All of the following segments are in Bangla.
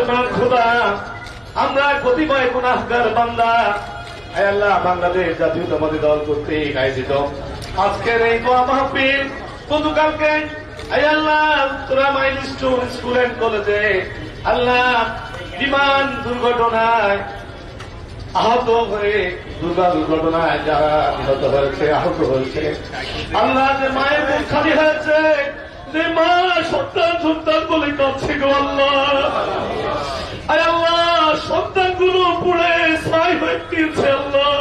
মেহরবান খোদা, আমরা কতিপয় গুনাহগার বান্দা, আয় আল্লাহ বাংলাদেশ জাতীয়তাবাদী দল কর্তৃক আয়োজিত আজকের এই দোয়া মাহফিল গতকালকে আয় আল্লাহ তোরা মাইলস্টোন স্কুল এন্ড কলেজে আল্লাহ বিমান দুর্ঘটনায় আহত হয়ে দুর্ঘটনায় যারা নিহত হয়েছে, আহত হয়েছে, আল্লাহ যে মায়ের মুখ খালি হয়েছে, যে মা সন্তান বলে কাঁদছে গো আল্লাহ, আয় আল্লাহ সন্তানগুলো পুড়ে ছাই হয়ে গিয়েছে আল্লাহ।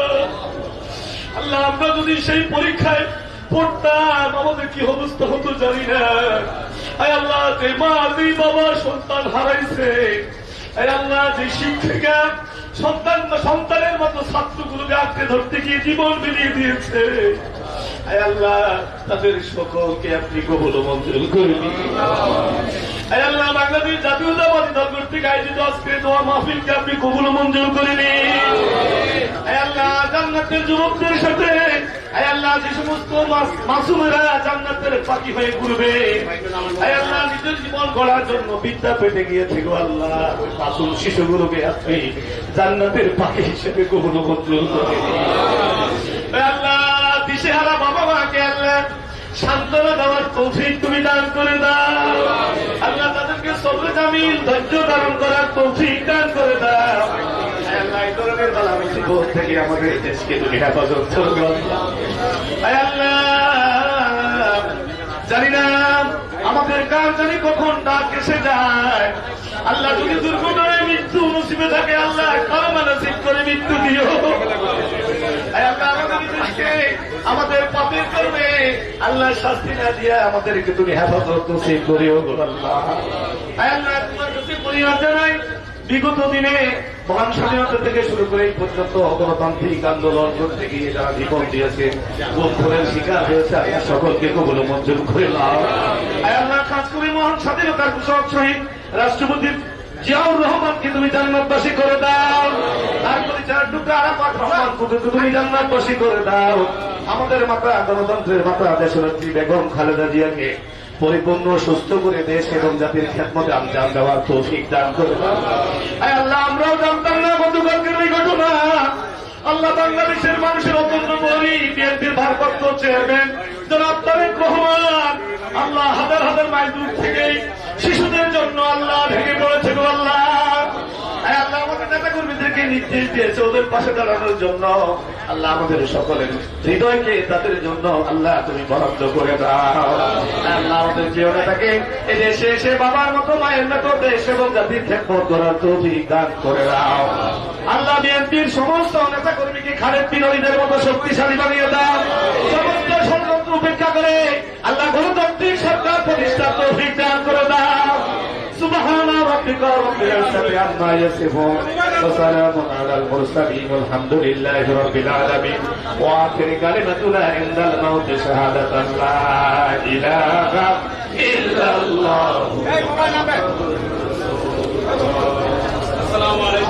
আল্লাহ আমরা যদি সেই পরীক্ষায় পড়তাম আমাদের কি অবস্থা হতো জানি না। আয় আল্লাহ যে মা যে বাবা সন্তান হারাইছে, আয় আল্লাহ যে শিক্ষিকা সন্তানের মতো ছাত্রগুলোকে আঁকড়ে ধরতে গিয়ে জীবন বিলিয়ে দিয়েছে, আয় আল্লাহ তাদের সকলকে আপনি কবুল মঞ্জুর করবি। আয় আল্লাহ বাংলাদেশ জাতীয়তাবাদী দল কর্তৃক আয়োজিত আজকে দোয়া মাহফিলকে আপনি কবুল মঞ্জুর করে নিন। আয় আল্লাহ জান্নাতের যুবকদের সাথে আয় আল্লাহ যে সমস্ত মাসুমেরা জান্নাতের পাখি হয়ে ঘুরবে, আয় আল্লাহ নিজের জীবন গড়ার জন্য বিদ্যা পেতে গিয়েছে গো আল্লাহ, মাসুম শিশুগুলোকে আপনি জান্নাতের পাখি হিসেবে কবুল মঞ্জুর করে নিন। আয় আল্লাহ দিশেহারা বাবা মাকে আল্লাহ সান্ত্বনা দেওয়ার তৌফিক তুমি দান করে দাও। আল্লাহ তাদেরকে সবরে জামিল ধৈর্য ধারণ করার তৌফিক দান করে দাও। আল্লাহ এই ধরনের বালামুসি থেকে আমাদের দেশকে তুমি হেফাজত করো। আল্লাহ জানি না আমাদের কার জানি কখন ডাক এসে যায়, আল্লাহ যদি দুর্ঘটনায় মৃত্যু নসিবে থাকে আল্লাহ কারো নসিব করে মৃত্যু দিও। আমাদের পাপের কারণে আল্লাহ শাস্তি না দিয়ে আমাদেরকে তুমি হেফাজত নসিব করিও আল্লাহ। আল্লাহ তোমার কাছে পরিহার জানাই বিগত দিনে মহান স্বাধীনতা থেকে শুরু করে এই পর্যন্ত গণতান্ত্রিক আন্দোলন করতে গিয়ে যারা জীবন দিয়েছে, গোপনের শিকার হয়েছে, আল্লাহ সকলকে কবুল মঞ্জুর করে নাও। আল্লাহ খাস করে মহান স্বাধীনতার ঘোষক শহীদ রাষ্ট্রপতি জিয়াউর রহমানকে তুমি জান্নাতবাসী করে দাও। তার পরিচয় টুকরা আরাফাত রহমানকে তুমি জান্নাতবাসী করে দাও। আমাদের মাতা গণতন্ত্রের মাতা দেশনেত্রী বেগম খালেদা জিয়াকে পরিপূর্ণ সুস্থ করে দেশ এবং জাতির খেদমতে আঞ্জাম দেওয়ার তৌফিক দান করে দাও। আল্লাহ আমরাও জানতাম না গতকালকের এই ঘটনা, আল্লাহ বাংলাদেশের মানুষের অত্যন্ত গরিব বিএনপির ভারপ্রাপ্ত চেয়ারম্যান জনাব তারেক রহমান আল্লাহ হাজার হাজার মাইল দূর থেকে শিশুদের জন্য আল্লাহ ভেঙে পড়েছে গো আল্লাহ। আল্লাহ আমাদের নেতা কর্মীদেরকে নির্দেশ দিয়েছে ওদের পাশে দাঁড়ানোর জন্য, আল্লাহ আমাদের সকলের হৃদয়কে তাদের জন্য আল্লাহ তুমি বরাদ্দ করে দাও। আল্লাহ আমাদের যে নেতাকে এদেশে এসে বাবার মতো মায়ের মতো দেশ এবং জাতির খেদমত করার তৌফিক দান করে দাও। আল্লাহ বিএনপির সমস্ত নেতা কর্মীকে খালেদ বিনয়ীদের মতো শক্তিশালী বানিয়ে দাও। সমস্ত ষড়যন্ত্র উপেক্ষা করে আল্লাহ গণতান্ত্রিক সরকার প্রতিষ্ঠার তৌফিক দান করে দাও। سبحان ربك رب العزة عما يصفون وسلام على المرسلين والحمد لله رب العالمين وآخر كلمتنا عند الموت شهادة لا إله إلا الله. السلام عليكم.